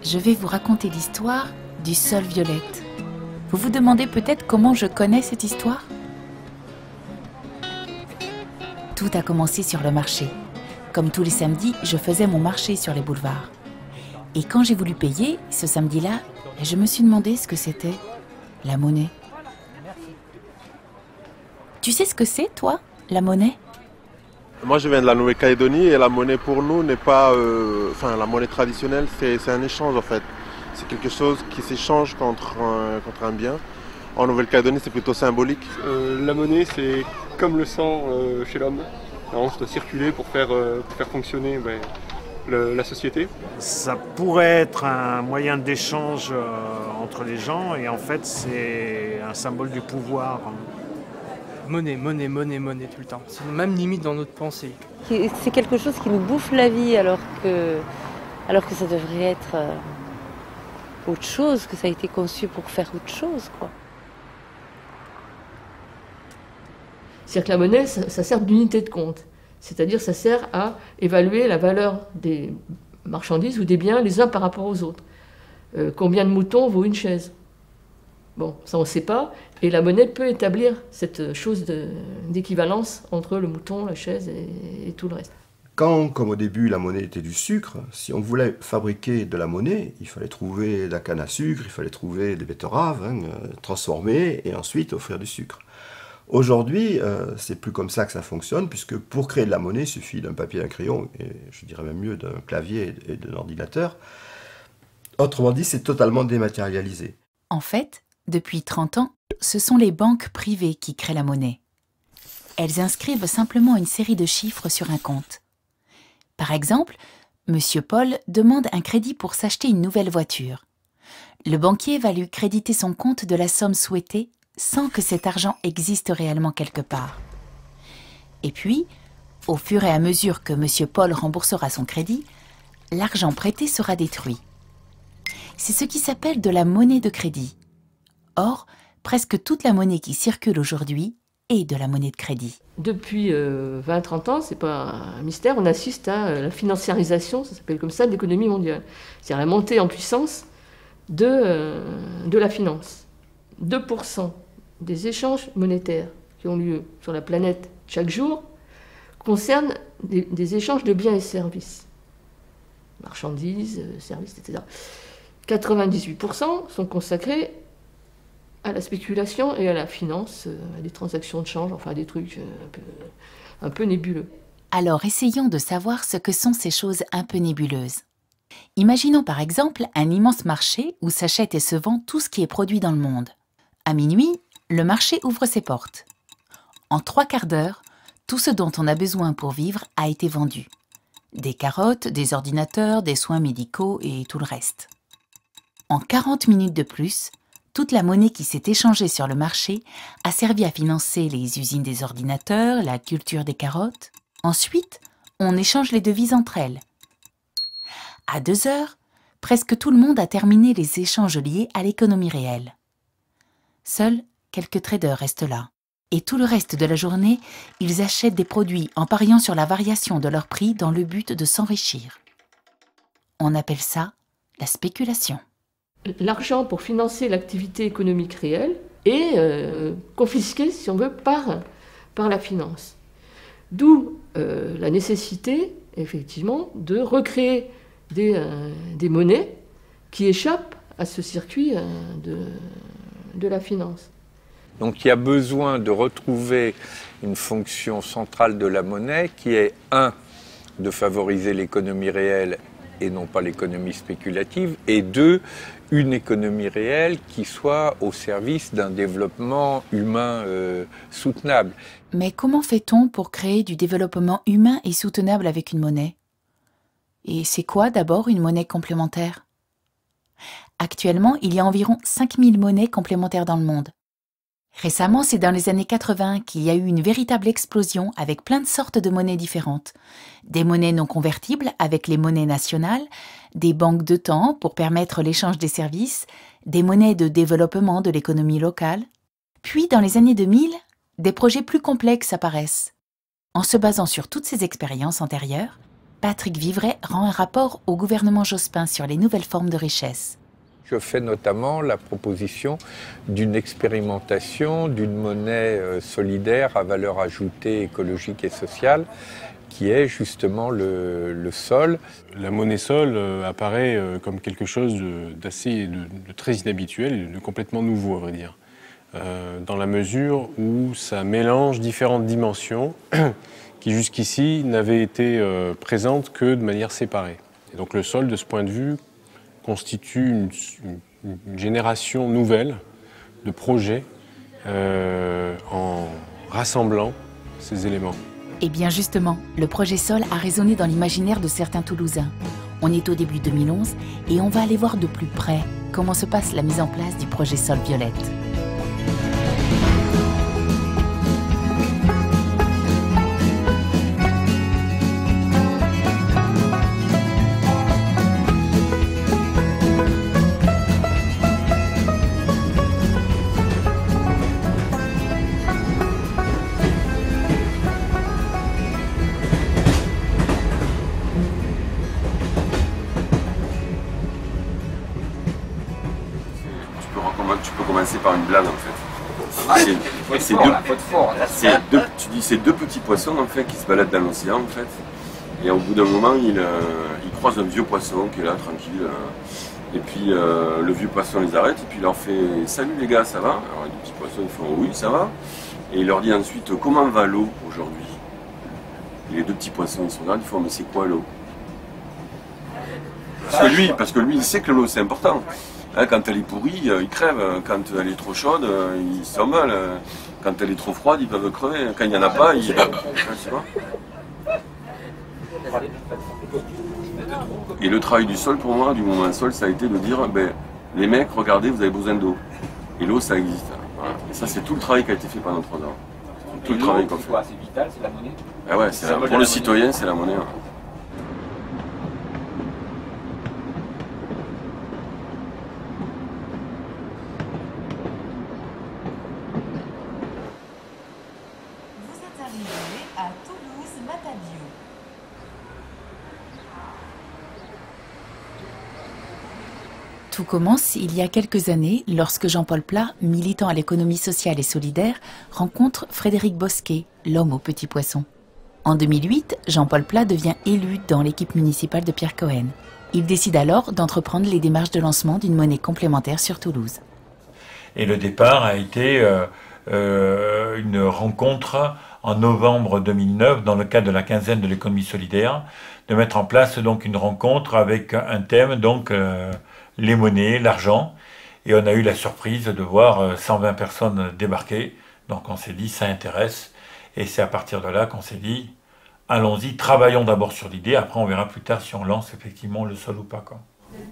je vais vous raconter l'histoire du sol violette. Vous vous demandez peut-être comment je connais cette histoire? Tout a commencé sur le marché. Comme tous les samedis, je faisais mon marché sur les boulevards. Et quand j'ai voulu payer, ce samedi-là, je me suis demandé ce que c'était, la monnaie. Tu sais ce que c'est, toi, la monnaie? Moi, je viens de la Nouvelle-Calédonie et la monnaie pour nous n'est pas... la monnaie traditionnelle, c'est un échange en fait. C'est quelque chose qui s'échange contre un bien. En Nouvelle-Calédonie, c'est plutôt symbolique. La monnaie, c'est comme le sang chez l'homme. On doit circuler pour faire fonctionner la société. Ça pourrait être un moyen d'échange entre les gens et en fait, c'est un symbole du pouvoir. Monnaie, monnaie, monnaie, monnaie tout le temps. C'est même limite dans notre pensée. C'est quelque chose qui nous bouffe la vie alors que ça devrait être autre chose, que ça a été conçu pour faire autre chose, quoi. C'est-à-dire que la monnaie, ça sert d'unité de compte. C'est-à-dire ça sert à évaluer la valeur des marchandises ou des biens les uns par rapport aux autres. Combien de moutons vaut une chaise? Bon, ça on ne sait pas. Et la monnaie peut établir cette chose d'équivalence entre le mouton, la chaise et tout le reste. Quand, comme au début, la monnaie était du sucre, si on voulait fabriquer de la monnaie, il fallait trouver de la canne à sucre, il fallait trouver des betteraves, transformer et ensuite offrir du sucre. Aujourd'hui, c'est plus comme ça que ça fonctionne, puisque pour créer de la monnaie, il suffit d'un papier, d'un crayon, et je dirais même mieux d'un clavier et d'un ordinateur. Autrement dit, c'est totalement dématérialisé. En fait, depuis 30 ans, ce sont les banques privées qui créent la monnaie. Elles inscrivent simplement une série de chiffres sur un compte. Par exemple, Monsieur Paul demande un crédit pour s'acheter une nouvelle voiture. Le banquier va lui créditer son compte de la somme souhaitée sans que cet argent existe réellement quelque part. Et puis, au fur et à mesure que Monsieur Paul remboursera son crédit, l'argent prêté sera détruit. C'est ce qui s'appelle de la monnaie de crédit. Or, presque toute la monnaie qui circule aujourd'hui est de la monnaie de crédit. Depuis 20-30 ans, c'est pas un mystère, on assiste à la financiarisation, ça s'appelle comme ça, de l'économie mondiale. C'est-à-dire la montée en puissance de la finance. 2% des échanges monétaires qui ont lieu sur la planète chaque jour concernent des échanges de biens et services. Marchandises, services, etc. 98% sont consacrés à la spéculation et à la finance, à des transactions de change, enfin des trucs un peu nébuleux. Alors essayons de savoir ce que sont ces choses un peu nébuleuses. Imaginons par exemple un immense marché où s'achète et se vend tout ce qui est produit dans le monde. À minuit, le marché ouvre ses portes. En 3/4 d'heure, tout ce dont on a besoin pour vivre a été vendu. Des carottes, des ordinateurs, des soins médicaux et tout le reste. En 40 minutes de plus, toute la monnaie qui s'est échangée sur le marché a servi à financer les usines des ordinateurs, la culture des carottes. Ensuite, on échange les devises entre elles. À 2 heures, presque tout le monde a terminé les échanges liés à l'économie réelle. Seuls quelques traders restent là. Et tout le reste de la journée, ils achètent des produits en pariant sur la variation de leur prix dans le but de s'enrichir. On appelle ça la spéculation. L'argent pour financer l'activité économique réelle est confisqué, si on veut, par la finance. D'où la nécessité, effectivement, de recréer des monnaies qui échappent à ce circuit de la finance. Donc il y a besoin de retrouver une fonction centrale de la monnaie qui est, de favoriser l'économie réelle et non pas l'économie spéculative, et 2, une économie réelle qui soit au service d'un développement humain soutenable. Mais comment fait-on pour créer du développement humain et soutenable avec une monnaie? Et c'est quoi d'abord une monnaie complémentaire? Actuellement, il y a environ 5000 monnaies complémentaires dans le monde. Récemment, c'est dans les années 80 qu'il y a eu une véritable explosion avec plein de sortes de monnaies différentes. Des monnaies non convertibles avec les monnaies nationales, des banques de temps pour permettre l'échange des services, des monnaies de développement de l'économie locale. Puis, dans les années 2000, des projets plus complexes apparaissent. En se basant sur toutes ces expériences antérieures, Patrick Vivray rend un rapport au gouvernement Jospin sur les nouvelles formes de richesse. Je fais notamment la proposition d'une expérimentation d'une monnaie solidaire à valeur ajoutée écologique et sociale, qui est justement le sol. La monnaie sol apparaît comme quelque chose de très inhabituel et de complètement nouveau, à vrai dire. Dans la mesure où ça mélange différentes dimensions qui jusqu'ici n'avaient été présentes que de manière séparée. Et donc le sol, de ce point de vue, constitue une génération nouvelle de projets en rassemblant ces éléments. Et bien justement, le projet Sol a résonné dans l'imaginaire de certains Toulousains. On est au début 2011 et on va aller voir de plus près comment se passe la mise en place du projet Sol Violette. Tu peux commencer par une blague en fait. C'est deux petits poissons en fait qui se baladent dans l'océan en fait. Et au bout d'un moment, ils croisent un vieux poisson qui est là tranquille. Et puis le vieux poisson les arrête et puis il leur fait « Salut les gars, ça va ?» Alors les petits poissons ils font « Oui, ça va ?» Et il leur dit ensuite « Comment va l'eau aujourd'hui ?» Et les deux petits poissons ils sont là, ils font « Mais c'est quoi l'eau ?» Parce que lui il sait que l'eau c'est important. Quand elle est pourrie, ils crèvent. Quand elle est trop chaude, ils sont mal. Quand elle est trop froide, ils peuvent crever. Quand il n'y en a pas, ils... Et le travail du sol, pour moi, du moment sol, ça a été de dire, les mecs, regardez, vous avez besoin d'eau. Et l'eau, ça existe. Voilà. Et ça, c'est tout le travail qui a été fait pendant 3 ans. Tout le travail qu'on fait. C'est vital, c'est la monnaie. Ah ouais, pour le citoyen, c'est la monnaie. Ouais. À Toulouse-Matadio. Tout commence il y a quelques années lorsque Jean-Paul Plat, militant à l'économie sociale et solidaire, rencontre Frédéric Bosquet, l'homme aux petits poissons. En 2008, Jean-Paul Plat devient élu dans l'équipe municipale de Pierre Cohen. Il décide alors d'entreprendre les démarches de lancement d'une monnaie complémentaire sur Toulouse. Et le départ a été une rencontre en novembre 2009, dans le cadre de la quinzaine de l'économie solidaire, de mettre en place donc une rencontre avec un thème, donc les monnaies, l'argent. Et on a eu la surprise de voir 120 personnes débarquer. Donc on s'est dit, ça intéresse. Et c'est à partir de là qu'on s'est dit, allons-y, travaillons d'abord sur l'idée, après on verra plus tard si on lance effectivement le sol ou pas, quoi.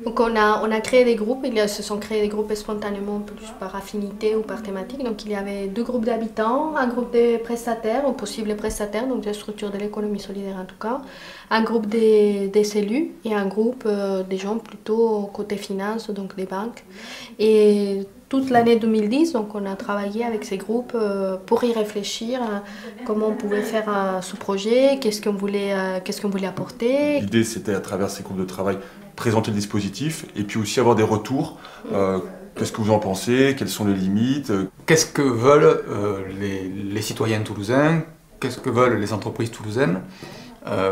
Donc on a créé des groupes, se sont créés des groupes spontanément, plus par affinité ou par thématique. Donc il y avait 2 groupes d'habitants, un groupe de prestataires, ou possibles prestataires, donc des structures de l'économie solidaire en tout cas, un groupe des élus et un groupe des gens plutôt côté finance, donc des banques. Et toute l'année 2010, donc on a travaillé avec ces groupes pour y réfléchir à comment on pouvait faire ce projet, qu'est-ce qu'on voulait apporter. L'idée c'était à travers ces groupes de travail présenter le dispositif et puis aussi avoir des retours. Qu'est-ce que vous en pensez? Quelles sont les limites? Qu'est-ce que veulent les citoyens toulousains? Qu'est-ce que veulent les entreprises toulousaines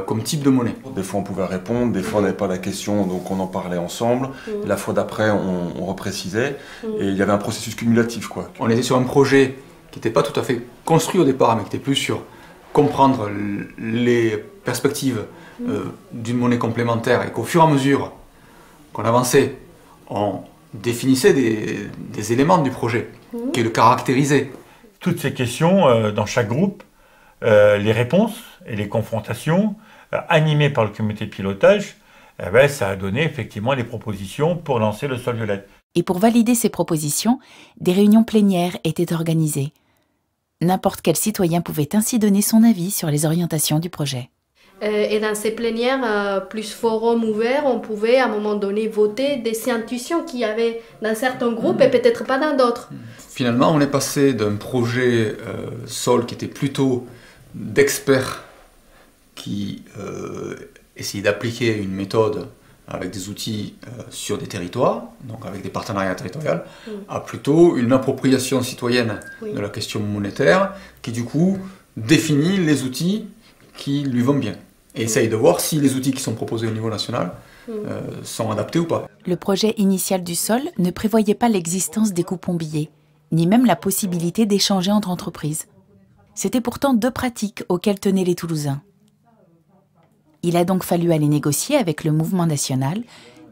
comme type de monnaie? Des fois on pouvait répondre, des fois on n'avait pas la question, donc on en parlait ensemble. La fois d'après on reprécisait et il y avait un processus cumulatif, quoi. On était sur un projet qui n'était pas tout à fait construit au départ, mais qui était plus sur comprendre les perspectives d'une monnaie complémentaire, et qu'au fur et à mesure qu'on avançait, on définissait des éléments du projet qui le caractérisaient. Toutes ces questions, dans chaque groupe, les réponses et les confrontations, animées par le comité de pilotage, ça a donné effectivement les propositions pour lancer le sol violette. Et pour valider ces propositions, des réunions plénières étaient organisées. N'importe quel citoyen pouvait ainsi donner son avis sur les orientations du projet. Et dans ces plénières, plus forum ouvert, on pouvait à un moment donné voter des intuitions qu'il y avait dans certains groupes et peut-être pas dans d'autres. Finalement, on est passé d'un projet sol qui était plutôt d'experts qui essayer d'appliquer une méthode avec des outils sur des territoires, donc avec des partenariats territoriaux, à plutôt une appropriation citoyenne de la question monétaire qui du coup définit les outils qui lui vont bien et essaye de voir si les outils qui sont proposés au niveau national sont adaptés ou pas. Le projet initial du sol ne prévoyait pas l'existence des coupons billets, ni même la possibilité d'échanger entre entreprises. C'était pourtant deux pratiques auxquelles tenaient les Toulousains. Il a donc fallu aller négocier avec le mouvement national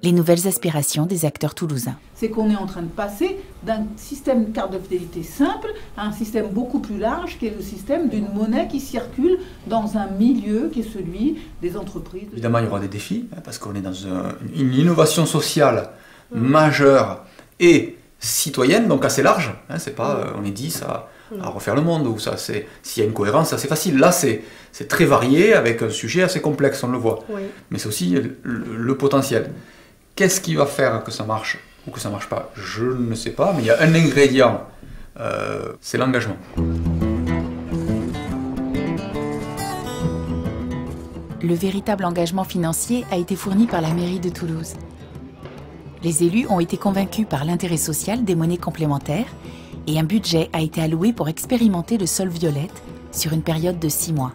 les nouvelles aspirations des acteurs toulousains. C'est qu'on est en train de passer d'un système de carte de fidélité simple à un système beaucoup plus large qui est le système d'une monnaie qui circule dans un milieu qui est celui des entreprises. Évidemment, il y aura des défis parce qu'on est dans une innovation sociale majeure et citoyenne, donc assez large. C'est pas on est 10 à refaire le monde, ou ça, s'il y a une cohérence, c'est assez facile. Là, c'est très varié, avec un sujet assez complexe, on le voit. Oui. Mais c'est aussi le potentiel. Qu'est-ce qui va faire que ça marche ou que ça ne marche pas? Je ne sais pas, mais il y a un ingrédient, c'est l'engagement. Le véritable engagement financier a été fourni par la mairie de Toulouse. Les élus ont été convaincus par l'intérêt social des monnaies complémentaires et un budget a été alloué pour expérimenter le sol violette sur une période de 6 mois.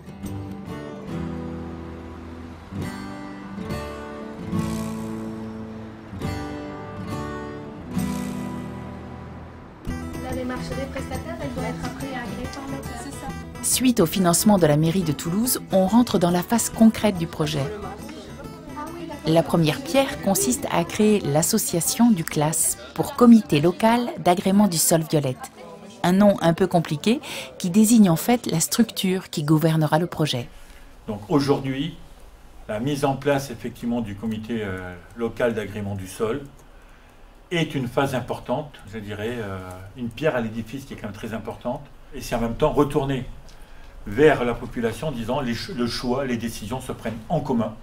La démarche des prestataires, elle doit être après agréée par l'État. C'est ça. Suite au financement de la mairie de Toulouse, on rentre dans la phase concrète du projet. La première pierre consiste à créer l'association du CLAS pour Comité local d'agrément du sol violette. Un nom un peu compliqué qui désigne en fait la structure qui gouvernera le projet. Donc aujourd'hui, la mise en place effectivement du comité local d'agrément du sol est une phase importante, je dirais, une pierre à l'édifice qui est quand même très importante. Et c'est en même temps retourner vers la population en disant le choix, les décisions se prennent en commun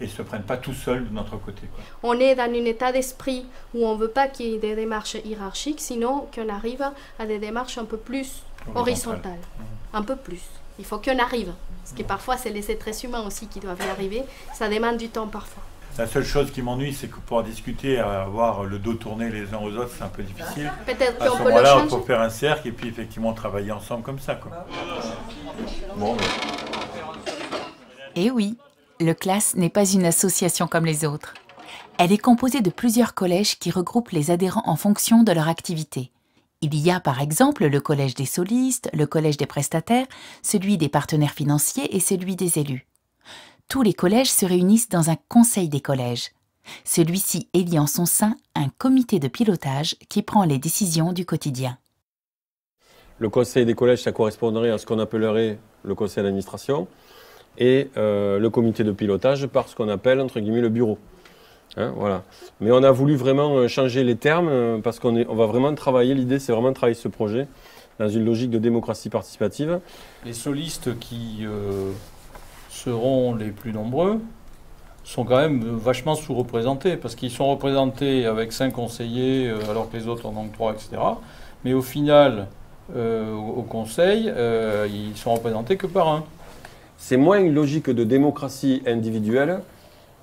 et ne se prennent pas tout seuls de notre côté. On est dans un état d'esprit où on ne veut pas qu'il y ait des démarches hiérarchiques, sinon qu'on arrive à des démarches un peu plus horizontales. Un peu plus. Il faut qu'on arrive. Parce que parfois, c'est les êtres humains aussi qui doivent y arriver. Ça demande du temps parfois. La seule chose qui m'ennuie, c'est que pour discuter, avoir le dos tourné les uns aux autres, c'est un peu difficile. Peut-être qu'on peut le changer. changer. On peut faire un cercle et puis effectivement travailler ensemble comme ça. Bon. Et oui, le CLAS n'est pas une association comme les autres. Elle est composée de plusieurs collèges qui regroupent les adhérents en fonction de leur activité. Il y a par exemple le collège des solistes, le collège des prestataires, celui des partenaires financiers et celui des élus. Tous les collèges se réunissent dans un conseil des collèges. Celui-ci élit en son sein un comité de pilotage qui prend les décisions du quotidien. Le conseil des collèges, ça correspondrait à ce qu'on appellerait le conseil d'administration et le comité de pilotage par ce qu'on appelle entre guillemets le bureau. Voilà. Mais on a voulu vraiment changer les termes parce qu'on va vraiment travailler, l'idée c'est vraiment de travailler ce projet dans une logique de démocratie participative. Les solistes qui seront les plus nombreux sont quand même vachement sous-représentés parce qu'ils sont représentés avec 5 conseillers alors que les autres en ont 3, etc. Mais au final, au conseil, ils sont représentés que par un. C'est moins une logique de démocratie individuelle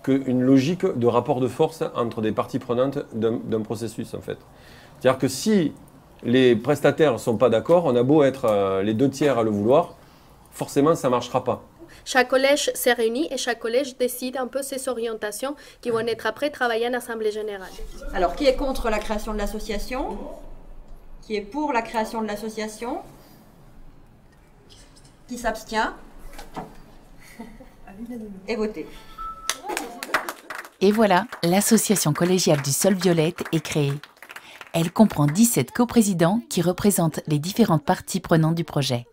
qu'une logique de rapport de force entre des parties prenantes d'un processus, en fait. C'est-à-dire que si les prestataires ne sont pas d'accord, on a beau être les 2 tiers à le vouloir, forcément, ça ne marchera pas. Chaque collège s'est réuni et chaque collège décide un peu ses orientations qui vont être après travaillées en assemblée générale. Alors, qui est contre la création de l'association? Qui est pour la création de l'association? Qui s'abstient? Et voté. Et voilà, l'association collégiale du sol violette est créée. Elle comprend 17 coprésidents qui représentent les différentes parties prenantes du projet.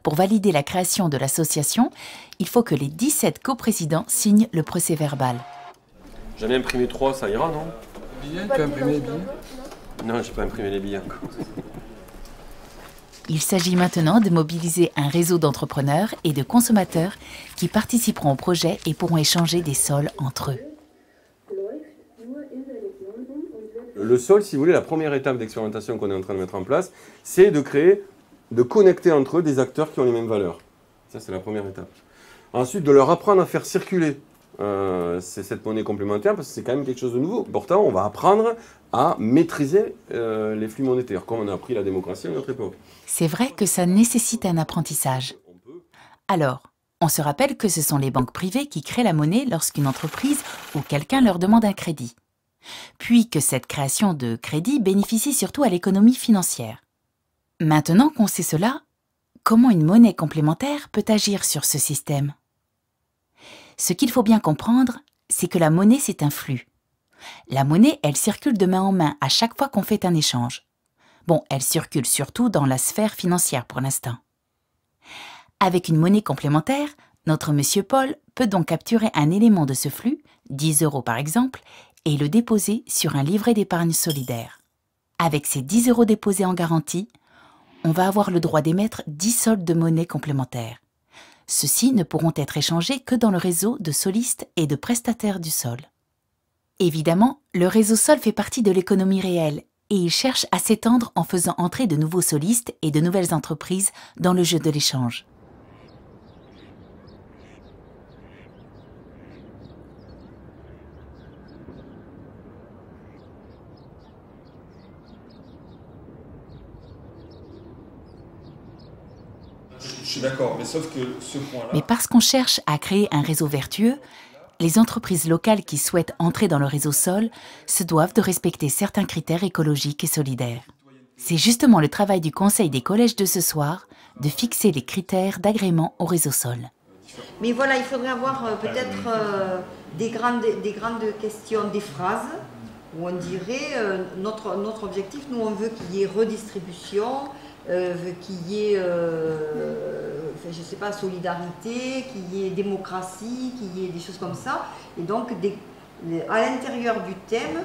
Pour valider la création de l'association, il faut que les 17 coprésidents signent le procès-verbal. J'en ai imprimé 3, ça ira, non? Tu as imprimé les billets? Non, j'ai pas imprimé les billets encore. Il s'agit maintenant de mobiliser un réseau d'entrepreneurs et de consommateurs qui participeront au projet et pourront échanger des sols entre eux. Le sol, si vous voulez, la première étape d'expérimentation qu'on est en train de mettre en place, c'est de connecter entre eux des acteurs qui ont les mêmes valeurs. Ça, c'est la première étape. Ensuite, de leur apprendre à faire circuler c'est cette monnaie complémentaire parce que c'est quand même quelque chose de nouveau. Pourtant, on va apprendre à maîtriser les flux monétaires, comme on a appris la démocratie à notre époque. C'est vrai que ça nécessite un apprentissage. Alors, on se rappelle que ce sont les banques privées qui créent la monnaie lorsqu'une entreprise ou quelqu'un leur demande un crédit. Puis que cette création de crédit bénéficie surtout à l'économie financière. Maintenant qu'on sait cela, comment une monnaie complémentaire peut agir sur ce système? Ce qu'il faut bien comprendre, c'est que la monnaie, c'est un flux. La monnaie, elle circule de main en main à chaque fois qu'on fait un échange. Bon, elle circule surtout dans la sphère financière pour l'instant. Avec une monnaie complémentaire, notre monsieur Paul peut donc capturer un élément de ce flux, 10 € par exemple, et le déposer sur un livret d'épargne solidaire. Avec ces 10 € déposés en garantie, on va avoir le droit d'émettre 10 soldes de monnaie complémentaire. Ceux-ci ne pourront être échangés que dans le réseau de solistes et de prestataires du sol. Évidemment, le réseau sol fait partie de l'économie réelle et il cherche à s'étendre en faisant entrer de nouveaux solistes et de nouvelles entreprises dans le jeu de l'échange. Je suis d'accord, mais sauf que ce point-là... Mais parce qu'on cherche à créer un réseau vertueux, les entreprises locales qui souhaitent entrer dans le réseau sol se doivent de respecter certains critères écologiques et solidaires. C'est justement le travail du Conseil des collèges de ce soir de fixer les critères d'agrément au réseau sol. Mais voilà, il faudrait avoir peut-être des grandes questions, des phrases, où on dirait, notre objectif, nous on veut qu'il y ait redistribution, qu'il y ait, je sais pas, solidarité, qu'il y ait démocratie, qu'il y ait des choses comme ça. Et donc, à l'intérieur du thème,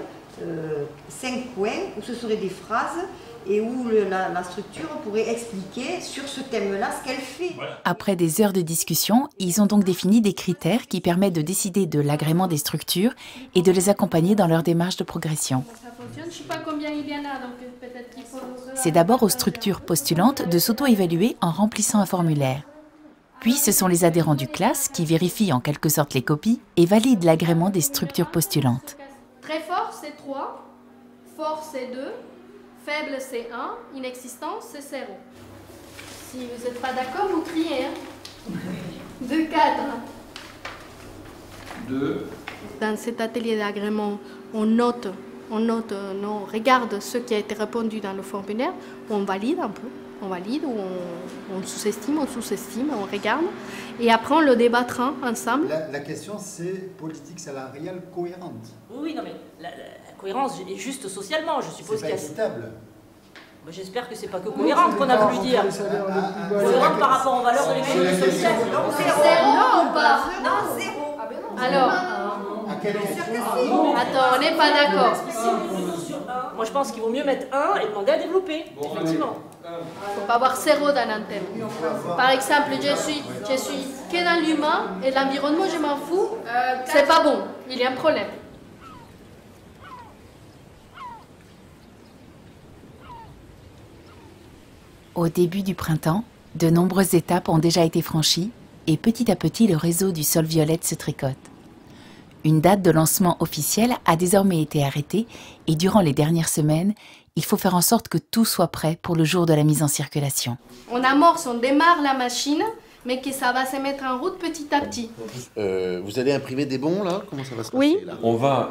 5 coins où ce seraient des phrases et où la structure pourrait expliquer sur ce thème-là ce qu'elle fait. Après des heures de discussion, ils ont donc défini des critères qui permettent de décider de l'agrément des structures et de les accompagner dans leur démarche de progression. C'est d'abord aux structures postulantes de s'auto-évaluer en remplissant un formulaire. Puis ce sont les adhérents du classe qui vérifient en quelque sorte les copies et valident l'agrément des structures postulantes. Très fort, c'est 3. Fort, c'est 2. Faible, c'est 1. Inexistant, c'est 0. Si vous n'êtes pas d'accord, vous criez. 2, 4. 2. Dans cet atelier d'agrément, on regarde ce qui a été répondu dans le formulaire, on valide un peu. On valide ou on sous-estime, on regarde. Et après, on le débattra ensemble. La question, c'est politique salariale cohérente. Oui, non, mais la cohérence est juste socialement, je suppose. C'est pas équitable. J'espère que c'est pas que cohérente qu'on a voulu dire. Cohérente par rapport aux valeurs de l'économie sociale. Zéro ou pas? Non, 0. Alors, attends, on n'est pas d'accord. Moi, je pense qu'il vaut mieux mettre 1 et demander à développer, effectivement. Il ne faut pas avoir 0 dans un thème. Par exemple, je suis que dans l'humain et l'environnement, je m'en fous. C'est pas bon, il y a un problème. Au début du printemps, de nombreuses étapes ont déjà été franchies et petit à petit le réseau du sol violette se tricote. Une date de lancement officielle a désormais été arrêtée et durant les dernières semaines, il faut faire en sorte que tout soit prêt pour le jour de la mise en circulation. On amorce, on démarre la machine, mais que ça va se mettre en route petit à petit. Vous allez imprimer des bons là? Comment ça va se passer là? On va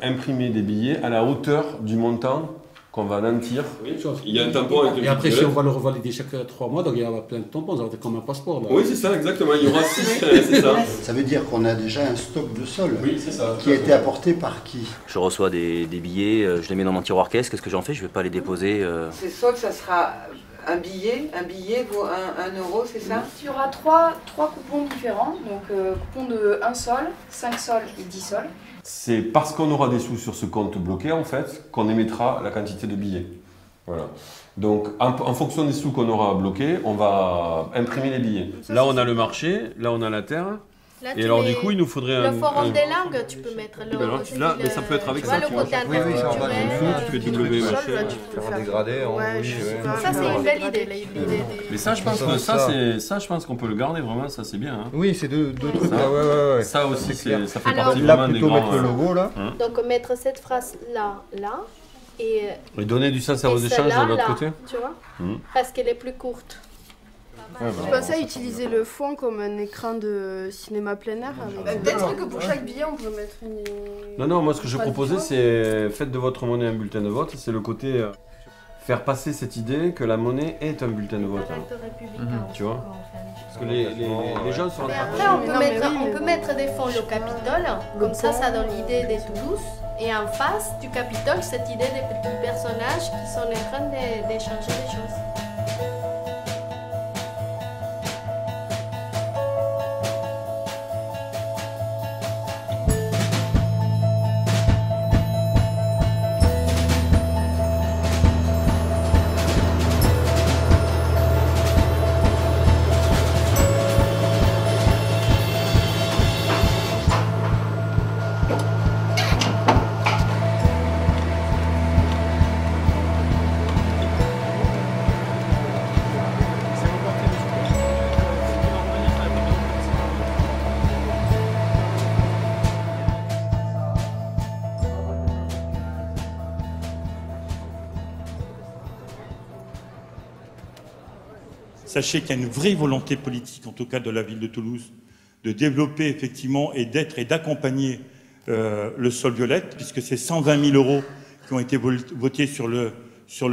imprimer des billets à la hauteur du montant qu'on va nantir. Oui, il y a un tampon avec et après, si on va le revalider chaque 3 mois, donc il y aura plein de tampons, ça va être comme un passeport. Là. Oui, c'est ça, exactement. Il y aura 6, c'est ça. Ça veut dire qu'on a déjà un stock de sol. Oui, c'est ça. Qui a été apporté par qui? Je reçois des billets, je les mets dans mon tiroir caisse, qu'est-ce que j'en fais? Je ne vais pas les déposer. Ces soldes, ça sera un billet vaut 1 euro, c'est ça? Il y aura 3 coupons différents, donc coupon de 1 sol, 5 sols et 10 sols. C'est parce qu'on aura des sous sur ce compte bloqué, en fait, qu'on émettra la quantité de billets. Voilà. Donc, en fonction des sous qu'on aura bloqués, on va imprimer les billets. Là, on a le marché, là, on a la terre. Là, Et alors, du coup, il nous faudrait le forum des langues, tu peux mettre le. Là, mais ça peut être avec ça. Le côté tu fais W, machin. Faire un dégradé en oui. Ça, c'est une belle idée. Mais ça, je pense que ça, je pense qu'on peut le garder vraiment. Ça, c'est bien. Oui, c'est deux trucs. Ça aussi, ça fait partie là, vraiment des plutôt grands. mettre le logo là. Donc mettre cette phrase là. Et donner du sens à vos échanges de l'autre côté. Tu vois, parce qu'elle est plus courte. Je pensais à utiliser le fond comme un écran de cinéma plein air. Peut-être que pour chaque billet, on peut mettre une... Non, moi ce que je proposais, c'est faites de votre monnaie un bulletin de vote. C'est le côté faire passer cette idée que la monnaie est un bulletin de vote. Tu vois, parce que les gens sont en train de... Après, on peut mettre des fonds au Capitole, comme ça donne l'idée des Toulouse. Et en face du Capitole, cette idée des petits personnages qui sont en train d'échanger des choses. Sachez qu'il y a une vraie volonté politique, en tout cas de la ville de Toulouse, de développer effectivement et d'accompagner le sol violette, puisque c'est 120 000 € qui ont été votés sur le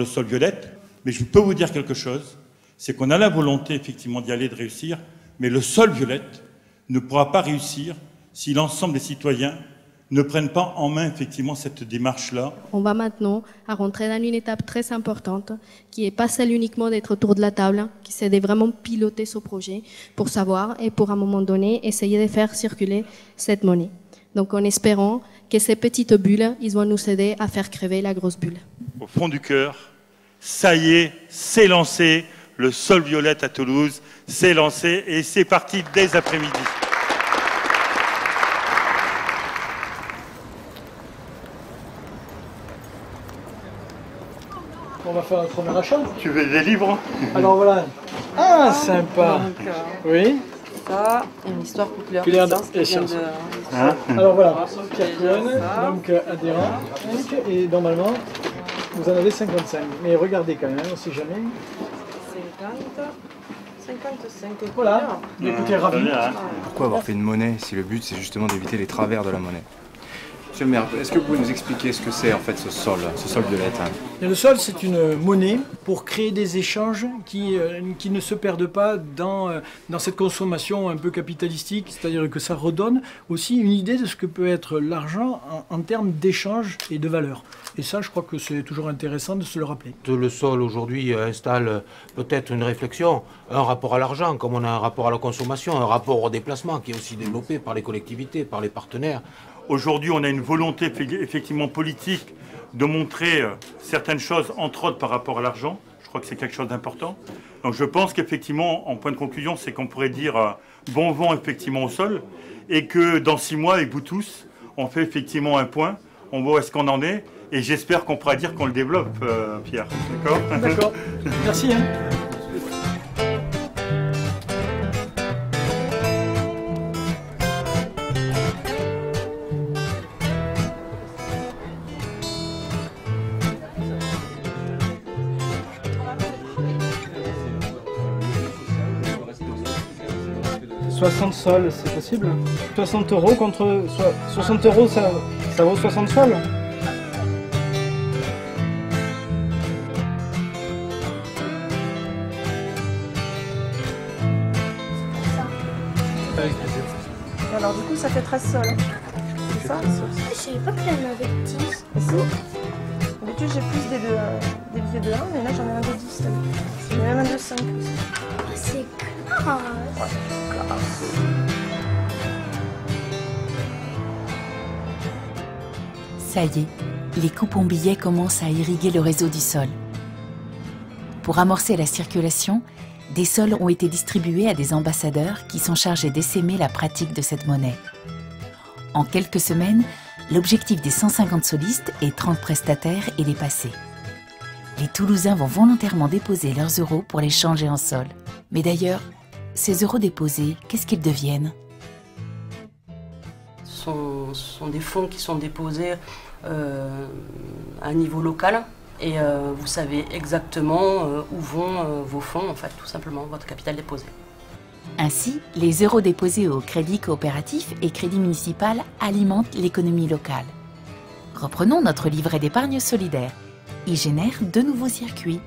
sol violette. Mais je peux vous dire quelque chose, c'est qu'on a la volonté effectivement d'y aller, de réussir, mais le sol violette ne pourra pas réussir si l'ensemble des citoyens ne prennent pas en main effectivement cette démarche-là. On va maintenant à rentrer dans une étape très importante qui n'est pas celle uniquement d'être autour de la table, qui c'est de vraiment piloter ce projet pour savoir et pour à un moment donné essayer de faire circuler cette monnaie. Donc en espérant que ces petites bulles, ils vont nous aider à faire crever la grosse bulle. Au fond du cœur, ça y est, c'est lancé, le sol violette à Toulouse, c'est lancé et c'est parti dès après-midi. On va faire un premier achat. Tu veux des livres? Alors voilà. Ah, sympa. Oui. Ça, une histoire couleur. Et science. Alors voilà, Pierre Cohen, donc adhérent. Et normalement, vous en avez 55. Mais regardez quand même, on ne sait jamais. 55. Voilà. Écoutez, ravi. Pourquoi avoir fait une monnaie si le but c'est justement d'éviter les travers de la monnaie? Monsieur le maire, est-ce que vous pouvez nous expliquer ce que c'est en fait ce sol violette? Le sol, c'est une monnaie pour créer des échanges qui ne se perdent pas dans cette consommation un peu capitalistique, c'est-à-dire que ça redonne aussi une idée de ce que peut être l'argent en termes d'échange et de valeur. Et ça, je crois que c'est toujours intéressant de se le rappeler. Le sol aujourd'hui installe peut-être une réflexion, un rapport à l'argent, comme on a un rapport à la consommation, un rapport au déplacement qui est aussi développé par les collectivités, par les partenaires. Aujourd'hui, on a une volonté effectivement politique de montrer certaines choses, entre autres par rapport à l'argent. Je crois que c'est quelque chose d'important. Donc je pense qu'effectivement, en point de conclusion, c'est qu'on pourrait dire bon vent effectivement au sol et que dans 6 mois, avec vous tous, on fait effectivement un point, on voit où est-ce qu'on en est et j'espère qu'on pourra dire qu'on le développe, Pierre. D'accord? D'accord. Merci. Hein. « 60 sols, c'est possible? 60 € contre... 60 €, ça vaut 60 sols? Alors du coup, ça fait 13 sols. C'est ça? Je savais pas qu'il y en avait 10. Et si? D'habitude, j'ai plus des billets de 1, mais là, j'en ai un de 10. J'en ai même un de 5 aussi. C'est classe. Ça y est, les coupons billets commencent à irriguer le réseau du sol. Pour amorcer la circulation, des sols ont été distribués à des ambassadeurs qui sont chargés d'essaimer la pratique de cette monnaie. En quelques semaines, l'objectif des 150 solistes et 30 prestataires est dépassé. Les Toulousains vont volontairement déposer leurs euros pour les changer en sol. Mais d'ailleurs, ces euros déposés, qu'est-ce qu'ils deviennent? Ce sont des fonds qui sont déposés à un niveau local et vous savez exactement où vont vos fonds, en fait, tout simplement, votre capital déposé. Ainsi, les euros déposés au Crédit Coopératif et Crédit Municipal alimentent l'économie locale. Reprenons notre livret d'épargne solidaire. Il génère deux nouveaux circuits,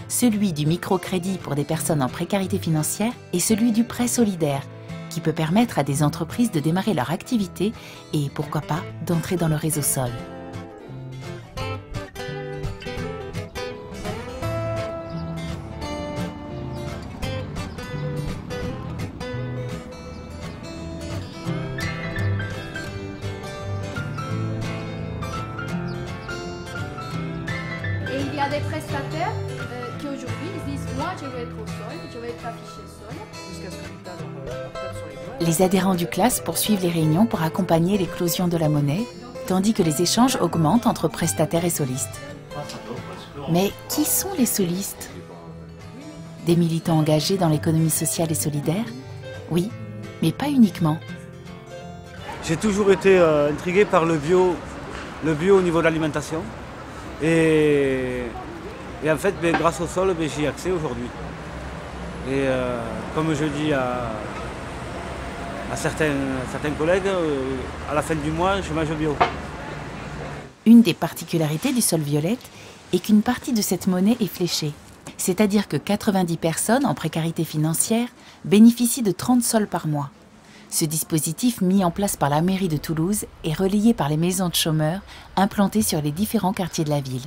celui du microcrédit pour des personnes en précarité financière et celui du prêt solidaire, qui peut permettre à des entreprises de démarrer leur activité et, pourquoi pas, d'entrer dans le réseau SOL. Et il y a des prestataires qui aujourd'hui disent « Moi, je veux être au sol, je veux être affiché sol. » Les adhérents du CLAS poursuivent les réunions pour accompagner l'éclosion de la monnaie, tandis que les échanges augmentent entre prestataires et solistes. Mais qui sont les solistes? Des militants engagés dans l'économie sociale et solidaire? Oui, mais pas uniquement. J'ai toujours été intrigué par le bio au niveau de l'alimentation. Et en fait, grâce au sol, j'y ai accès aujourd'hui. Et comme je dis à certains collègues, à la fin du mois, je mange bio. Une des particularités du sol violette est qu'une partie de cette monnaie est fléchée. C'est-à-dire que 90 personnes en précarité financière bénéficient de 30 sols par mois. Ce dispositif mis en place par la mairie de Toulouse est relayé par les maisons de chômeurs implantées sur les différents quartiers de la ville.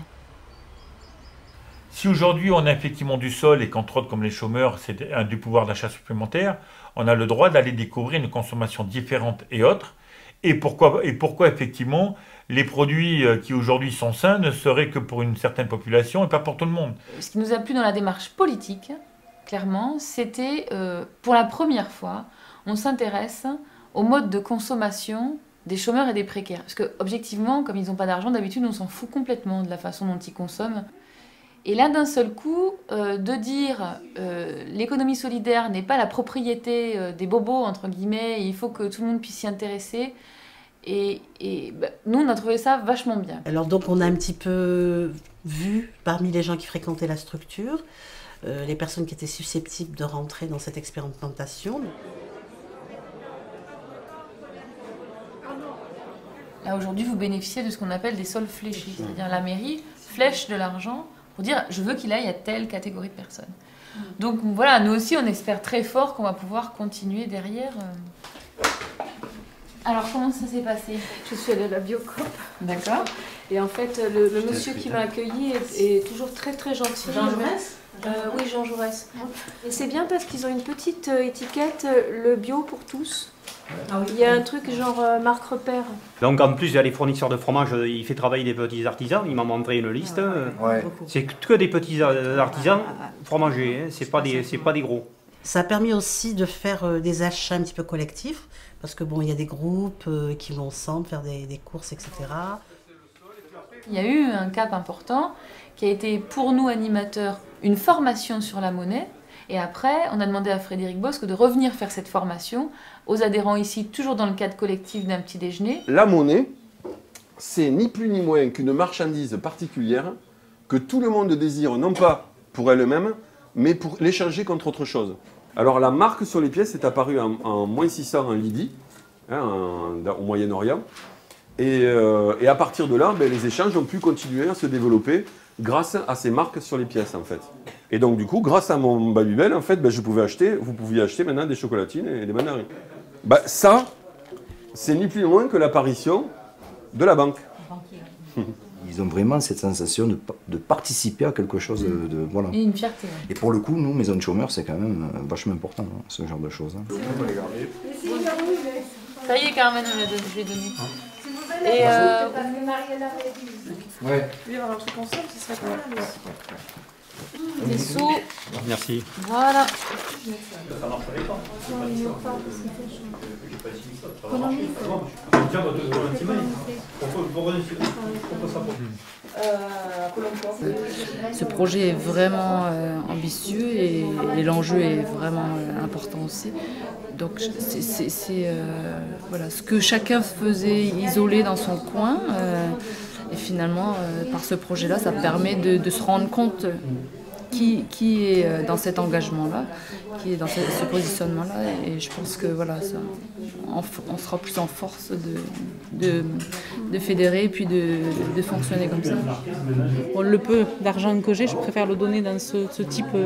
Si aujourd'hui on a effectivement du sol et qu'entre autres comme les chômeurs c'est du pouvoir d'achat supplémentaire, on a le droit d'aller découvrir une consommation différente et autre. Et pourquoi effectivement les produits qui aujourd'hui sont sains ne seraient que pour une certaine population et pas pour tout le monde. Ce qui nous a plu dans la démarche politique, clairement, c'était pour la première fois, on s'intéresse au mode de consommation des chômeurs et des précaires. Parce que objectivement, comme ils n'ont pas d'argent, d'habitude on s'en fout complètement de la façon dont ils consomment. Et là, d'un seul coup, de dire l'économie solidaire n'est pas la propriété des bobos, entre guillemets, il faut que tout le monde puisse s'y intéresser. Et nous, on a trouvé ça vachement bien. Alors donc, on a un petit peu vu, parmi les gens qui fréquentaient la structure, les personnes qui étaient susceptibles de rentrer dans cette expérimentation. Là, aujourd'hui, vous bénéficiez de ce qu'on appelle des sols fléchés. C'est-à-dire la mairie flèche de l'argent pour dire je veux qu'il aille à telle catégorie de personnes. Donc voilà, nous aussi on espère très fort qu'on va pouvoir continuer derrière. Alors comment ça s'est passé? Je suis allée à la Biocoop. D'accord. Et en fait, le monsieur qui m'a accueilli est toujours très très gentil. Jean Jaurès? Oui, Jean Jaurès. Et c'est bien parce qu'ils ont une petite étiquette, le bio pour tous. Ah oui. Il y a un truc genre marque repère. Donc en plus, il y a les fournisseurs de fromage, il fait travailler des petits artisans, il m'a montré une liste. Ouais. C'est que des petits artisans fromagers, hein, c'est pas des gros. Ça a permis aussi de faire des achats un petit peu collectifs, parce que bon, il y a des groupes qui vont ensemble faire des courses, etc. Il y a eu un cap important qui a été pour nous animateurs une formation sur la monnaie. Et après, on a demandé à Frédéric Bosque de revenir faire cette formation aux adhérents ici, toujours dans le cadre collectif d'un petit déjeuner. La monnaie, c'est ni plus ni moins qu'une marchandise particulière que tout le monde désire, non pas pour elle-même, mais pour l'échanger contre autre chose. Alors la marque sur les pièces est apparue en moins 600 en Lydie, hein, au Moyen-Orient. Et à partir de là, les échanges ont pu continuer à se développer grâce à ces marques sur les pièces, en fait. Et donc, du coup, grâce à mon Babybel, en fait, vous pouviez acheter maintenant des chocolatines et des mandarines. Ça, c'est ni plus ni moins que l'apparition de la banque. Ils ont vraiment cette sensation de participer à quelque chose de voilà. Et une fierté. Et pour le coup, nous, Maison de chômeurs, c'est quand même vachement important, hein, ce genre de choses. Hein. Ça y est, Carmen, je l'ai donné. Et parce que Marielle avait dit. Ouais. Oui, alors je consomme, ce serait pas mal. Des seaux. Merci. Voilà. Ce projet est vraiment ambitieux et l'enjeu est vraiment important aussi. Donc c'est voilà, ce que chacun faisait isolé dans son coin. Et finalement, par ce projet-là, ça permet de se rendre compte qui est dans cet engagement-là, qui est dans ce positionnement-là. Et je pense que voilà, on sera plus en force de fédérer et puis de fonctionner comme ça. Bon, le peu d'argent que j'ai, je préfère le donner dans ce type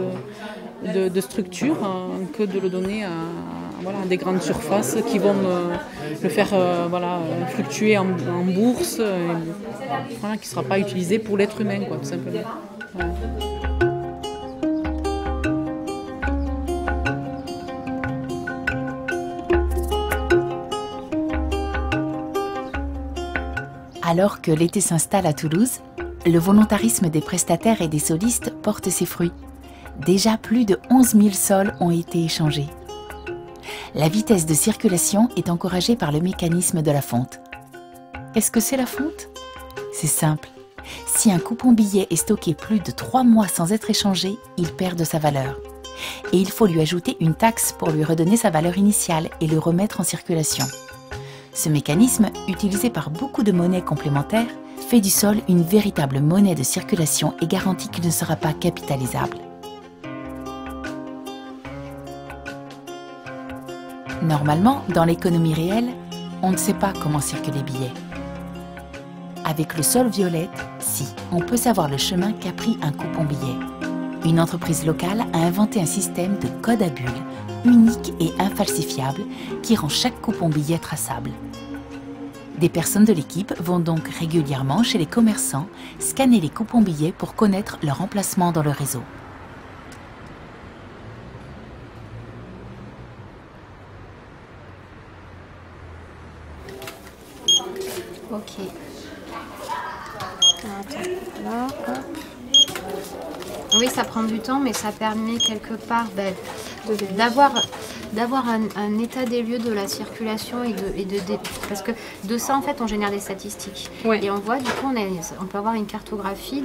de structure que de le donner à des grandes surfaces qui vont le faire fluctuer en bourse, qui ne sera pas utilisé pour l'être humain, quoi, tout simplement. Voilà. Alors que l'été s'installe à Toulouse, le volontarisme des prestataires et des solistes porte ses fruits. Déjà plus de 11 000 sols ont été échangés. La vitesse de circulation est encouragée par le mécanisme de la fonte. Qu'est-ce que c'est la fonte? C'est simple. Si un coupon billet est stocké plus de 3 mois sans être échangé, il perd de sa valeur. Et il faut lui ajouter une taxe pour lui redonner sa valeur initiale et le remettre en circulation. Ce mécanisme, utilisé par beaucoup de monnaies complémentaires, fait du sol une véritable monnaie de circulation et garantit qu'il ne sera pas capitalisable. Normalement, dans l'économie réelle, on ne sait pas comment circulent les billets. Avec le sol violette, si, on peut savoir le chemin qu'a pris un coupon billet. Une entreprise locale a inventé un système de code à bulles, unique et infalsifiable, qui rend chaque coupon billet traçable. Des personnes de l'équipe vont donc régulièrement chez les commerçants scanner les coupons billets pour connaître leur emplacement dans le réseau. Ok. Attends, là, hop. Oui, ça prend du temps, mais ça permet quelque part d'avoir un état des lieux de la circulation parce que de ça, en fait, on génère des statistiques. Ouais. Et on voit, du coup, on peut avoir une cartographie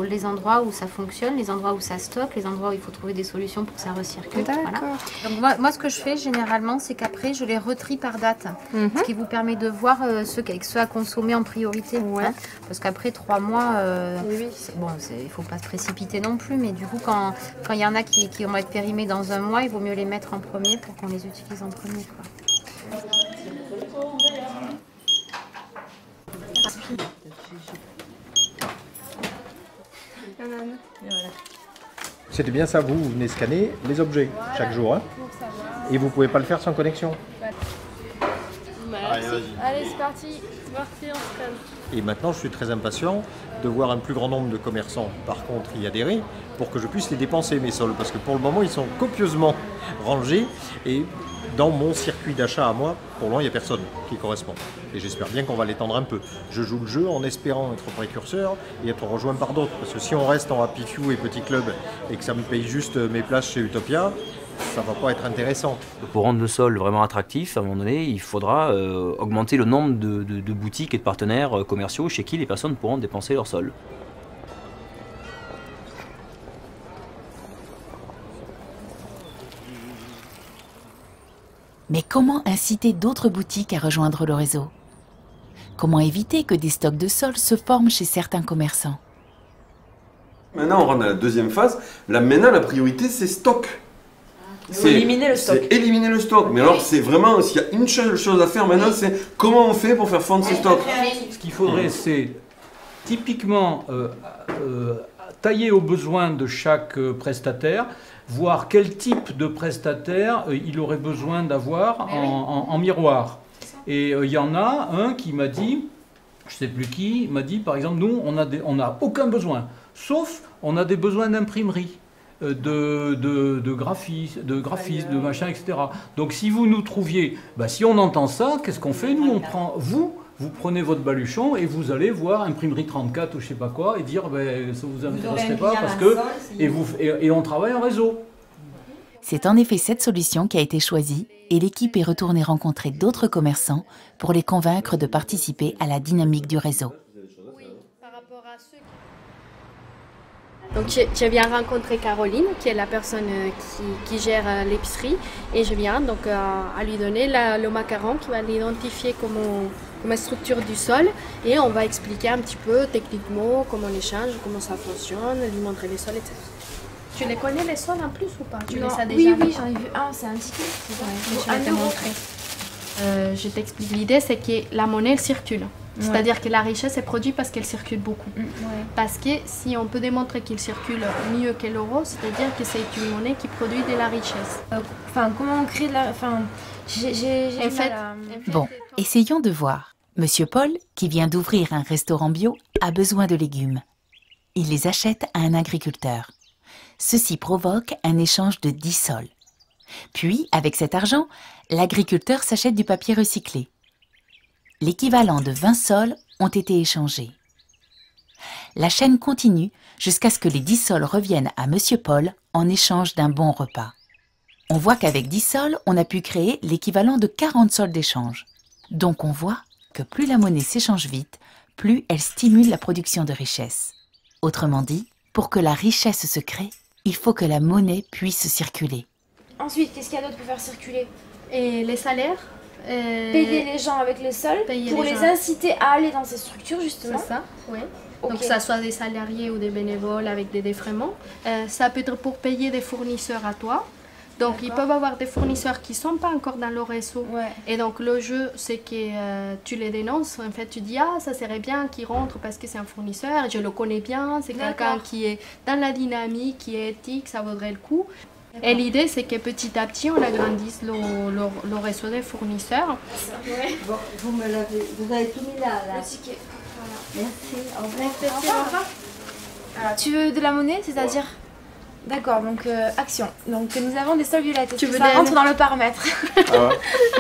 les endroits où ça fonctionne, les endroits où ça stocke, les endroits où il faut trouver des solutions pour que ça recircule. Voilà. Donc moi, ce que je fais généralement, c'est qu'après, je les retrie par date, ce qui vous permet de voir ceux à consommer en priorité. Ouais. Hein, parce qu'après 3 mois, bon, il ne faut pas se précipiter non plus, mais du coup, quand il y en a qui vont être périmés dans un mois, il vaut mieux les mettre en premier pour qu'on les utilise en premier, quoi. C'était bien ça, vous venez scanner les objets chaque jour, hein, et vous ne pouvez pas le faire sans connexion. Allez, c'est parti, on scanne. Et maintenant, je suis très impatient de voir un plus grand nombre de commerçants, par contre, y adhérer, pour que je puisse les dépenser, mes sols, parce que pour le moment, ils sont copieusement rangés, et dans mon circuit d'achat à moi, pour le moment, il n'y a personne qui correspond. Et j'espère bien qu'on va l'étendre un peu. Je joue le jeu en espérant être précurseur et être rejoint par d'autres, parce que si on reste en Happy Few et Petit Club, et que ça me paye juste mes places chez Utopia, ça va pas être intéressant. Pour rendre le sol vraiment attractif, à un moment donné, il faudra augmenter le nombre de boutiques et de partenaires commerciaux chez qui les personnes pourront dépenser leur sol. Mais comment inciter d'autres boutiques à rejoindre le réseau? Comment éviter que des stocks de sol se forment chez certains commerçants? Maintenant, on rentre dans la deuxième phase. Là, maintenant, la priorité, c'est stock. C'est éliminer le stock. C'est éliminer le stock. Mais alors, c'est vraiment, s'il y a une seule chose à faire maintenant, c'est comment on fait pour faire fondre ces stocks. Ce qu'il faudrait, c'est typiquement tailler aux besoins de chaque prestataire, voir quel type de prestataire il aurait besoin d'avoir en miroir. Et il y en a un qui m'a dit, je ne sais plus qui, m'a dit par exemple, nous, on n'a aucun besoin, sauf on a des besoins d'imprimerie, de graphisme, de machin, etc. Donc si vous nous trouviez, si on entend ça, qu'est-ce qu'on fait? Nous, on prend, vous Vous prenez votre baluchon et vous allez voir imprimerie 34 ou je sais pas quoi et dire ben, ça vous intéresserait pas parce que et on travaille en réseau. C'est en effet cette solution qui a été choisie et l'équipe est retournée rencontrer d'autres commerçants pour les convaincre de participer à la dynamique du réseau. Donc je viens rencontrer Caroline, qui est la personne qui gère l'épicerie, et je viens donc à lui donner le macaron qui va l'identifier comme structure du sol, et on va expliquer un petit peu techniquement comment on échange, comment ça fonctionne, lui montrer les sols, etc. Tu les connais les sols en plus ou pas? Tu les as déjà? Oui, j'en ai vu un, c'est un ticket. Je vais te montrer. Je t'explique, l'idée c'est que la monnaie elle circule. C'est-à-dire que la richesse est produite parce qu'elle circule beaucoup. Parce que si on peut démontrer qu'il circule mieux que l'euro, c'est-à-dire que c'est une monnaie qui produit de la richesse. Enfin, comment on crée de la... Enfin, Bon, essayons de voir. Monsieur Paul, qui vient d'ouvrir un restaurant bio, a besoin de légumes. Il les achète à un agriculteur. Ceci provoque un échange de 10 sols. Puis, avec cet argent, l'agriculteur s'achète du papier recyclé. L'équivalent de 20 sols ont été échangés. La chaîne continue jusqu'à ce que les 10 sols reviennent à Monsieur Paul en échange d'un bon repas. On voit qu'avec 10 sols, on a pu créer l'équivalent de 40 sols d'échange. Donc on voit que plus la monnaie s'échange vite, plus elle stimule la production de richesse. Autrement dit, pour que la richesse se crée, il faut que la monnaie puisse circuler. Ensuite, qu'est-ce qu'il y a d'autre pour faire circuler? Et les salaires, payer les gens avec les sols pour les inciter à aller dans ces structures justement. C'est ça, oui. Donc que ça soit des salariés ou des bénévoles avec des défraiements. Ça peut être pour payer des fournisseurs à toi. Donc ils peuvent avoir des fournisseurs qui ne sont pas encore dans le réseau. Et donc le jeu, c'est que tu les dénonces. En fait, tu dis « Ah, ça serait bien qu'il rentre parce que c'est un fournisseur, je le connais bien, c'est quelqu'un qui est dans la dynamique, qui est éthique, ça vaudrait le coup. » Et l'idée, c'est que petit à petit, on agrandisse le réseau des fournisseurs. Bon, vous avez tout mis là. Le ticket. Voilà. Merci. Au revoir. Alors, tu veux de la monnaie, c'est-à-dire? D'accord, donc action. Donc nous avons des sols violettes. Est-ce que ça rentre dans le paramètre?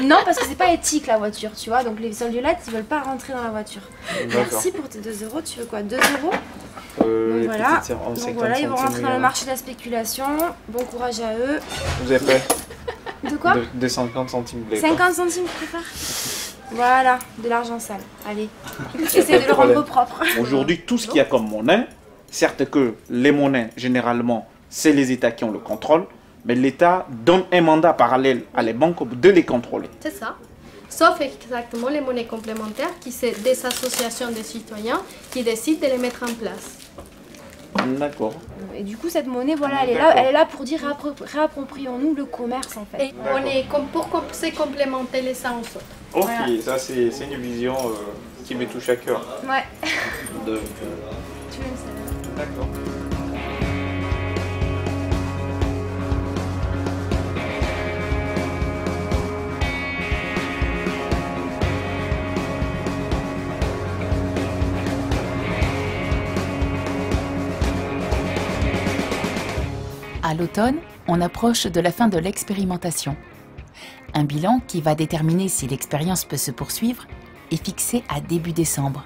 Non, parce que c'est pas éthique la voiture, tu vois. Donc les sols violettes, ils veulent pas rentrer dans la voiture. Merci pour tes 2 €. Tu veux quoi? 2 €? Donc voilà. Donc voilà, ils vont rentrer dans le marché de la spéculation. Bon courage à eux. Vous avez fait de quoi? De 50 centimes. 50 centimes, tu préfères? Voilà, de l'argent sale. Allez, essaye de le rendre propre. Aujourd'hui, tout ce qu'il y a comme monnaie, certes que les monnaies, généralement, c'est les États qui ont le contrôle, mais l'État donne un mandat parallèle à les banques de les contrôler. C'est ça. Sauf exactement les monnaies complémentaires, qui sont des associations de citoyens qui décident de les mettre en place. D'accord. Et du coup, cette monnaie, voilà, elle est là pour dire réapproprions-nous le commerce en fait. Et on est pour se complémenter les uns aux autres. Ok, voilà. Ça c'est une vision qui me touche à cœur. Ouais. Tu aimes ça? D'accord. À l'automne, on approche de la fin de l'expérimentation. Un bilan qui va déterminer si l'expérience peut se poursuivre est fixé à début décembre.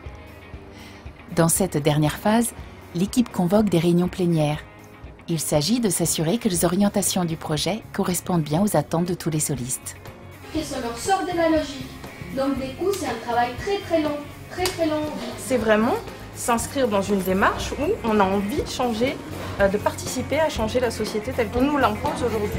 Dans cette dernière phase, l'équipe convoque des réunions plénières. Il s'agit de s'assurer que les orientations du projet correspondent bien aux attentes de tous les solistes. Ça leur sort de la logique. Donc du coup, c'est un travail très long. C'est vraiment s'inscrire dans une démarche où on a envie de changer, de participer à changer la société telle qu'on nous l'impose aujourd'hui.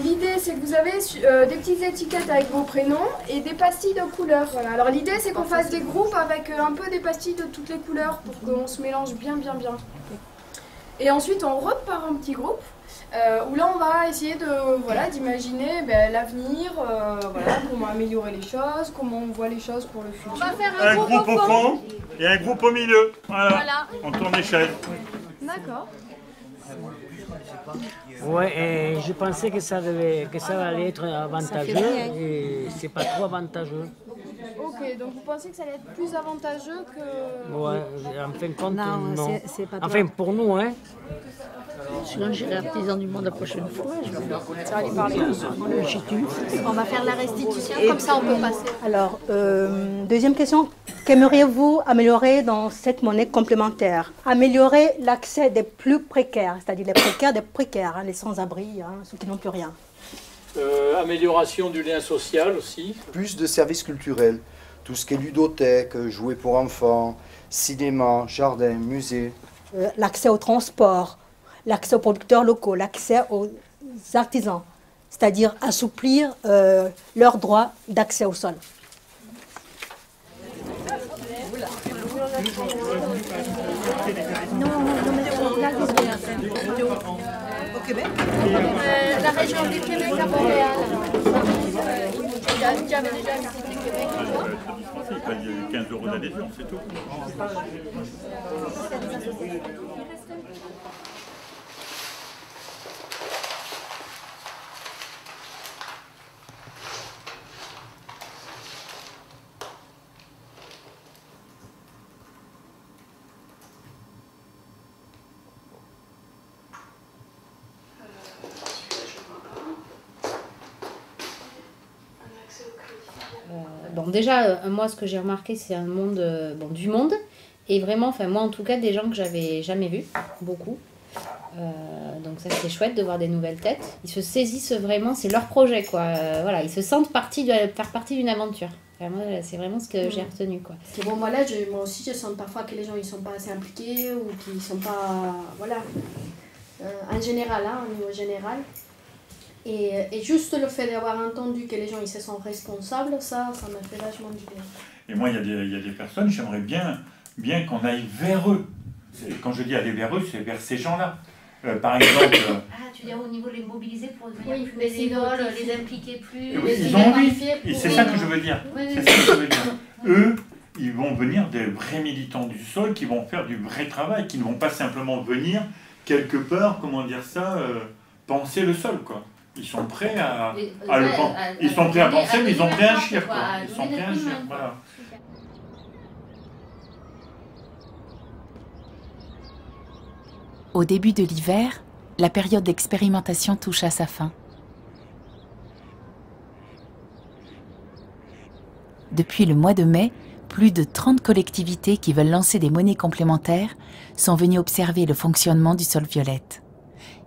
L'idée, c'est que vous avez des petites étiquettes avec vos prénoms et des pastilles de couleurs. Voilà. Alors l'idée, c'est qu'on fasse des groupes avec un peu des pastilles de toutes les couleurs pour qu'on se mélange bien. Et ensuite, on repart en petits groupes où là, on va essayer d'imaginer l'avenir, comment améliorer les choses, comment on voit les choses pour le futur. On va faire un groupe au fond et un groupe au milieu. Voilà. On tourne l'échelle. D'accord. Ouais, et je pensais que ça allait être avantageux et c'est pas trop avantageux. Ok, donc vous pensez que ça allait être plus avantageux que... Ouais, en fin de compte, non. C'est pas enfin, pour nous, hein. Sinon, j'irai artisan du monde la prochaine fois. Ça va lui parler. On va faire la restitution, comme ça on peut passer. Alors, deuxième question. Qu'aimeriez-vous améliorer dans cette monnaie complémentaire? Améliorer l'accès des plus précaires, c'est-à-dire les précaires des précaires, hein, les sans-abri, hein, ceux qui n'ont plus rien. Amélioration du lien social aussi. Plus de services culturels, tout ce qui est ludothèque, jouets pour enfants, cinéma, jardin, musée. L'accès au transport, l'accès aux producteurs locaux, l'accès aux artisans, c'est-à-dire assouplir leur droit d'accès au sol. Au Québec la région du Québec à Montréal. J'avais déjà visité Québec. Il y a 15 € d'adhésion, c'est tout. Bon, déjà, moi, ce que j'ai remarqué, c'est un monde, du monde, et vraiment, enfin, moi, en tout cas, des gens que j'avais jamais vus, beaucoup. Donc ça, c'est chouette de voir des nouvelles têtes. Ils se saisissent vraiment, c'est leur projet, quoi. Voilà, ils se sentent faire partie d'une aventure. Enfin, moi, c'est vraiment ce que j'ai retenu, quoi. Parce que bon, moi aussi, je sens parfois que les gens, ils sont pas assez impliqués, ou qu'ils sont pas... Voilà. En général, au niveau général. Et juste le fait d'avoir entendu que les gens ils se sont responsables, ça m'a fait vachement du bien. Et moi, il y a des personnes, j'aimerais bien qu'on aille vers eux. Quand je dis aller vers eux, c'est vers ces gens-là. Par exemple... tu veux dire au niveau de les mobiliser pour devenir plus bénévoles, les impliquer plus... Oui, ils ont envie, et c'est ça que je veux dire. C'est ça que je veux dire. Eux, ils vont venir des vrais militants du sol, qui vont faire du vrai travail, qui ne vont pas simplement venir quelque part, comment dire ça, penser le sol, quoi. Ils sont prêts à le penser. Ils sont prêts à penser, mais ils ont prêt à agir, quoi. Ils sont prêts à agir, voilà. Au début de l'hiver, la période d'expérimentation touche à sa fin. Depuis le mois de mai, plus de 30 collectivités qui veulent lancer des monnaies complémentaires sont venues observer le fonctionnement du sol violette.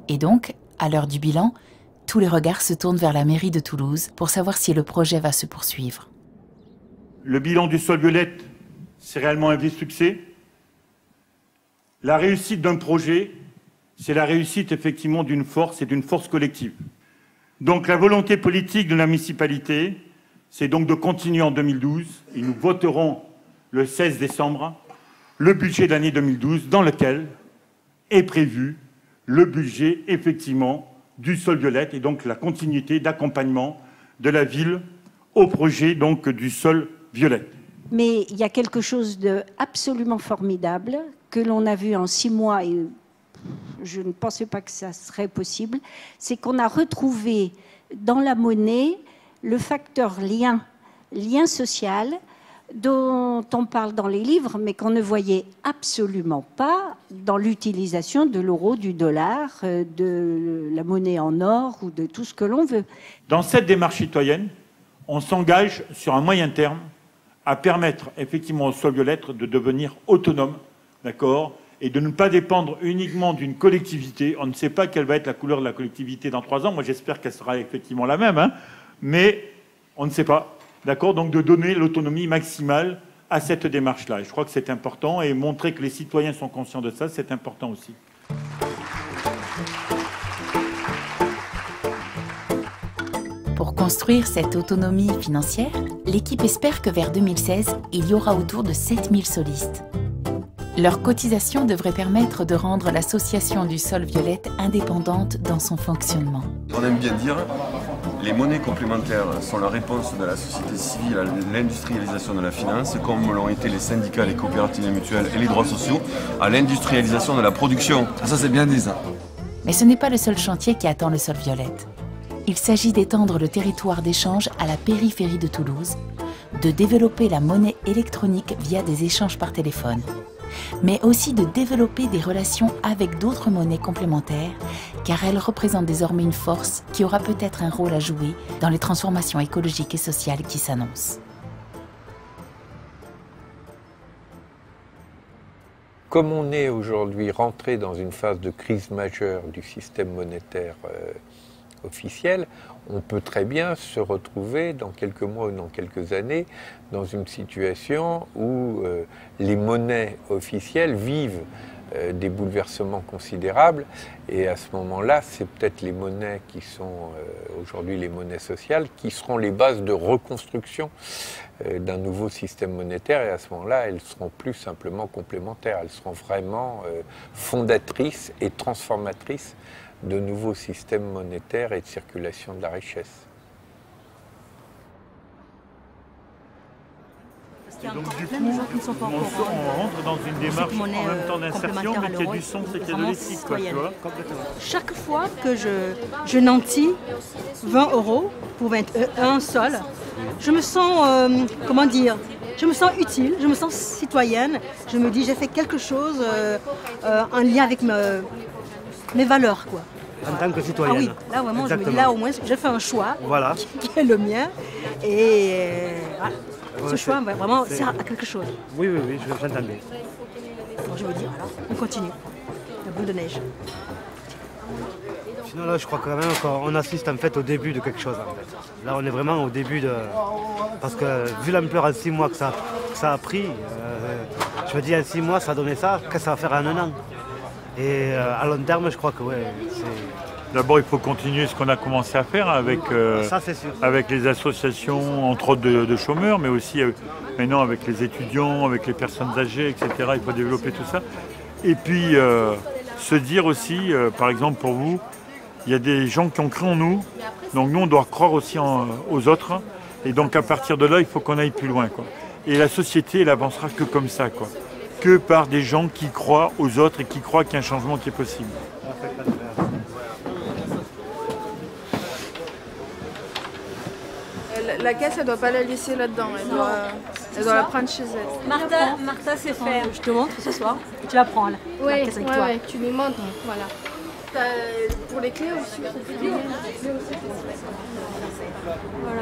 Et donc, à l'heure du bilan, tous les regards se tournent vers la mairie de Toulouse pour savoir si le projet va se poursuivre. Le bilan du sol violette, c'est réellement un vrai succès. La réussite d'un projet, c'est la réussite effectivement d'une force et d'une force collective. Donc la volonté politique de la municipalité, c'est donc de continuer en 2012, et nous voterons le 16 décembre le budget de l'année 2012 dans lequel est prévu le budget effectivement du sol violette et donc la continuité d'accompagnement de la ville au projet donc du sol violette. Mais il y a quelque chose d'absolument formidable que l'on a vu en 6 mois et je ne pensais pas que ça serait possible, c'est qu'on a retrouvé dans la monnaie le facteur lien social dont on parle dans les livres, mais qu'on ne voyait absolument pas dans l'utilisation de l'euro, du dollar, de la monnaie en or ou de tout ce que l'on veut. Dans cette démarche citoyenne, on s'engage sur un moyen terme à permettre effectivement au sol violette de devenir autonome, d'accord, et de ne pas dépendre uniquement d'une collectivité. On ne sait pas quelle va être la couleur de la collectivité dans 3 ans. Moi, j'espère qu'elle sera effectivement la même, hein, mais on ne sait pas. D'accord, donc de donner l'autonomie maximale à cette démarche-là. Je crois que c'est important et montrer que les citoyens sont conscients de ça, c'est important aussi. Pour construire cette autonomie financière, l'équipe espère que vers 2016, il y aura autour de 7000 solistes. Leur cotisation devrait permettre de rendre l'association du sol violette indépendante dans son fonctionnement. On aime bien dire, les monnaies complémentaires sont la réponse de la société civile à l'industrialisation de la finance, comme l'ont été les syndicats, les coopératives mutuelles et les droits sociaux à l'industrialisation de la production. Ça c'est bien dit ça. Mais ce n'est pas le seul chantier qui attend le sol violette. Il s'agit d'étendre le territoire d'échange à la périphérie de Toulouse de développer la monnaie électronique via des échanges par téléphone, mais aussi de développer des relations avec d'autres monnaies complémentaires, car elles représentent désormais une force qui aura peut-être un rôle à jouer dans les transformations écologiques et sociales qui s'annoncent. Comme on est aujourd'hui rentré dans une phase de crise majeure du système monétaire officiel, on peut très bien se retrouver dans quelques mois ou dans quelques années dans une situation où les monnaies officielles vivent des bouleversements considérables, et à ce moment-là, c'est peut-être les monnaies qui sont aujourd'hui les monnaies sociales qui seront les bases de reconstruction d'un nouveau système monétaire, et à ce moment-là, elles seront plus simplement complémentaires, elles seront vraiment fondatrices et transformatrices de nouveaux systèmes monétaires et de circulation de la richesse. Et donc du coup, on rentre dans une démarche en même temps d'insertion, mais qui a du sens et qui a de l'éthique, quoi, tu vois. Chaque fois que je nantis 20 € pour 21 sols, je me sens, comment dire, je me sens utile, je me sens citoyenne. Je me dis, j'ai fait quelque chose en lien avec mes valeurs, quoi. En tant que citoyenne. Ah oui, là vraiment, exactement. Je me dis, là au moins, j'ai fait un choix voilà. qui est le mien. Et voilà. Ce choix vraiment sert à quelque chose. Oui, oui, oui, j'entends bien. Bon, je veux dire, voilà, on continue. La boule de neige. Sinon là, je crois quand même qu'on assiste en fait au début de quelque chose. En fait. Là, on est vraiment au début de... Parce que vu l'ampleur en 6 mois que ça a pris, je me dis en 6 mois, ça a donné ça, qu'est-ce que ça va faire en 1 an? Et à long terme, je crois que ouais, c'est... D'abord, il faut continuer ce qu'on a commencé à faire avec, avec les associations, entre autres de chômeurs, mais aussi maintenant avec les étudiants, avec les personnes âgées, etc. Il faut développer tout ça. Et puis, se dire aussi, par exemple pour vous, il y a des gens qui ont cru en nous, donc nous, on doit croire aussi aux autres. Et donc, à partir de là, il faut qu'on aille plus loin, quoi. Et la société, elle avancera que comme ça, quoi. Que par des gens qui croient aux autres et qui croient qu'il y a un changement qui est possible. La caisse, elle ne doit pas la laisser là-dedans, elle doit la prendre chez elle. Martha sait faire. Je te montre ce soir, tu la prends là. Oui, la caisse avec toi. Ouais, tu nous montres, voilà. Pour les clés aussi, voilà.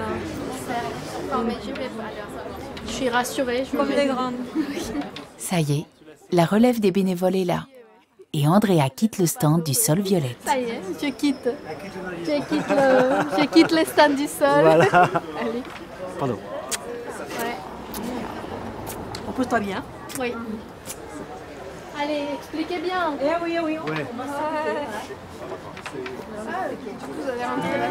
Je suis rassurée. Comme des grandes. Ça y est, la relève des bénévoles est là. Et Andrea quitte le stand du Sol Violette. Ça y est, je quitte le stand du Sol. Voilà. Allez. Pardon. Ouais. Repose-toi bien. Oui. Allez, expliquez bien. Eh oui, oui. Ouais. Du coup, vous allez rentrer là.